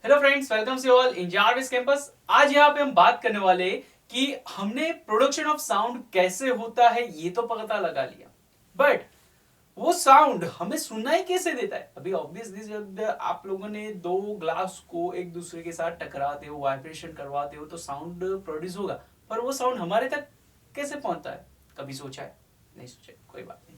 Hello friends, welcome to all in Jarvis campus. आज यहाँ पे हम बात करने वाले कि हमने प्रोडक्शन ऑफ साउंड कैसे होता है ये तो पता लगा लिया, बट वो साउंड हमें सुनाई कैसे देता है। अभी ऑब्वियसली जब आप लोगों ने दो ग्लास को एक दूसरे के साथ टकराते हो, वाइब्रेशन करवाते हो तो साउंड प्रोड्यूस होगा, पर वो साउंड हमारे तक कैसे पहुंचता है, कभी सोचा है? नहीं सोचा है, कोई बात नहीं।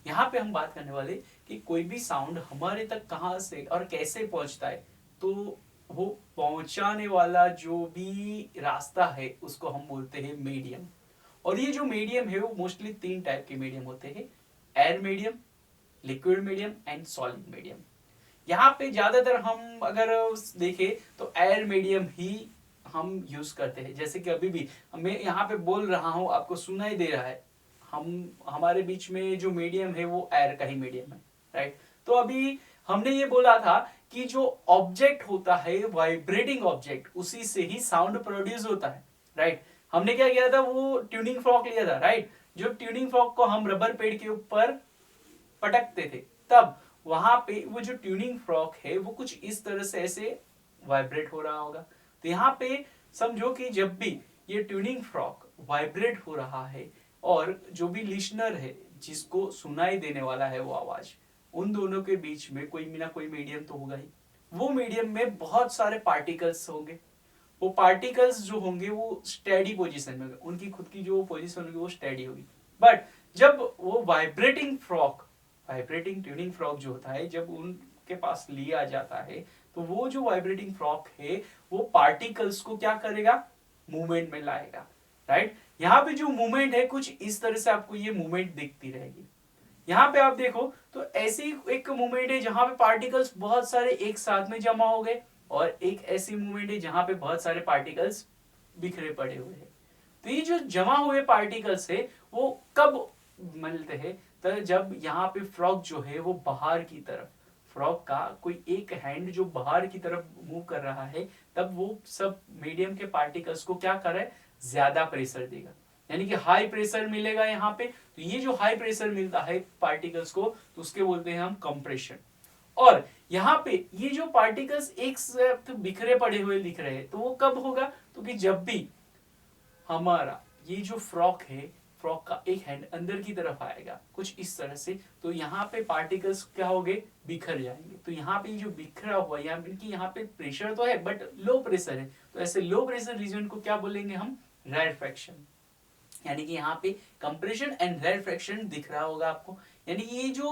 यहाँ पे हम बात करने वाले कि कोई भी साउंड हमारे तक कहाँ से और कैसे पहुंचता है। तो वो पहुंचाने वाला जो भी रास्ता है उसको हम बोलते हैं मीडियम। और ये जो मीडियम है वो मोस्टली तीन टाइप के मीडियम होते हैं: air medium, liquid medium and solid medium. यहाँ पे ज्यादातर हम अगर देखें तो एयर मीडियम ही हम यूज करते हैं। जैसे कि अभी भी मैं यहाँ पे बोल रहा हूँ, आपको सुनाई दे रहा है, हमारे बीच में जो मीडियम है वो एयर का ही मीडियम है, राइट। तो अभी हमने ये बोला था कि जो ऑब्जेक्ट होता है, वाइब्रेटिंग ऑब्जेक्ट, उसी से ही साउंड प्रोड्यूस होता है, राइट। हमने क्या किया था, वो ट्यूनिंग फ्रॉक लिया था, राइट। जो ट्यूनिंग फ्रॉक को हम रबर पेड़ के ऊपर पटकते थे, तब वहां पे वो जो ट्यूनिंग फ्रॉक है वो कुछ इस तरह से ऐसे वाइब्रेट हो रहा होगा। तो यहाँ पे समझो कि जब भी ये ट्यूनिंग फ्रॉक वाइब्रेट हो रहा है और जो भी लिसनर है, जिसको सुनाई देने वाला है वो आवाज, उन दोनों के बीच में कोई ना कोई मीडियम तो होगा ही। वो मीडियम में बहुत सारे पार्टिकल्स होंगे। वो पार्टिकल्स जो होंगे वो स्टेडी पोजीशन में होंगे, उनकी खुद की जो पोजीशन होगी वो स्टेडी होगी। बट जब वो वाइब्रेटिंग ट्यूनिंग फ्रॉक जो होता है, जब उनके पास लिया जाता है, तो वो जो वाइब्रेटिंग फ्रॉक है वो पार्टिकल्स को क्या करेगा, मूवमेंट में लाएगा, राइट। यहाँ पे जो मूवमेंट है कुछ इस तरह से आपको ये मूवमेंट दिखती रहेगी। यहाँ पे आप देखो तो ऐसी एक मूवमेंट है जहां पे पार्टिकल्स बहुत सारे एक साथ में जमा हो गए, और एक ऐसी मूवमेंट है जहां पे बहुत सारे पार्टिकल्स बिखरे पड़े हुए हैं। तो ये जो जमा हुए पार्टिकल्स है वो कब मिलते हैं, तो जब यहाँ पे फ्रॉग जो है वो बाहर की तरफ, फ्रॉग का कोई एक हैंड जो बाहर की तरफ मूव कर रहा है, तब वो सब मीडियम के पार्टिकल्स को क्या कर रहा है, ज्यादा प्रेशर देगा, यानी कि हाई प्रेशर मिलेगा यहाँ पे। तो ये जो हाई प्रेशर मिलता है पार्टिकल्स को, तो उसके बोलते हैं हम कंप्रेशन। और यहाँ पे ये जो पार्टिकल्स एक साथ बिखरे पड़े हुए दिख रहे हैं, तो वो कब होगा, तो कि जब भी हमारा ये जो फ्रॉक है, फ्रॉक का एक हैंड अंदर की तरफ आएगा कुछ इस तरह से, तो यहाँ पे पार्टिकल्स क्या होंगे, बिखर जाएंगे। तो यहाँ पे जो बिखरा हुआ, यहाँ पे प्रेशर तो है बट लो प्रेशर है, तो ऐसे लो प्रेशर रीजन को क्या बोलेंगे हम, रैरफैक्शन। यानी कि यहाँ पे कंप्रेशन एंड रैरफैक्शन दिख रहा होगा आपको। यानी कि ये जो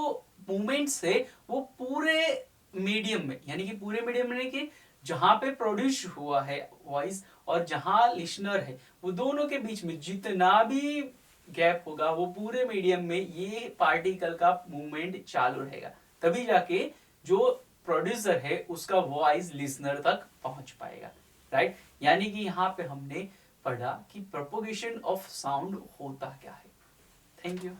मूवमेंट्स है वो पूरे मीडियम में, यानी कि पूरे मीडियम में कि जहां पे प्रोड्यूस हुआ है वॉइस और जहां लिसनर है, वो दोनों के बीच में जितना भी गैप होगा वो पूरे मीडियम में ये पार्टिकल का मूवमेंट चालू रहेगा। तभी जाके जो प्रोड्यूसर है उसका वॉइस लिसनर तक पहुंच पाएगा, राइट। यानी कि यहाँ पे हमने पढ़ा कि प्रोपोगेशन ऑफ साउंड होता क्या है। Thank you.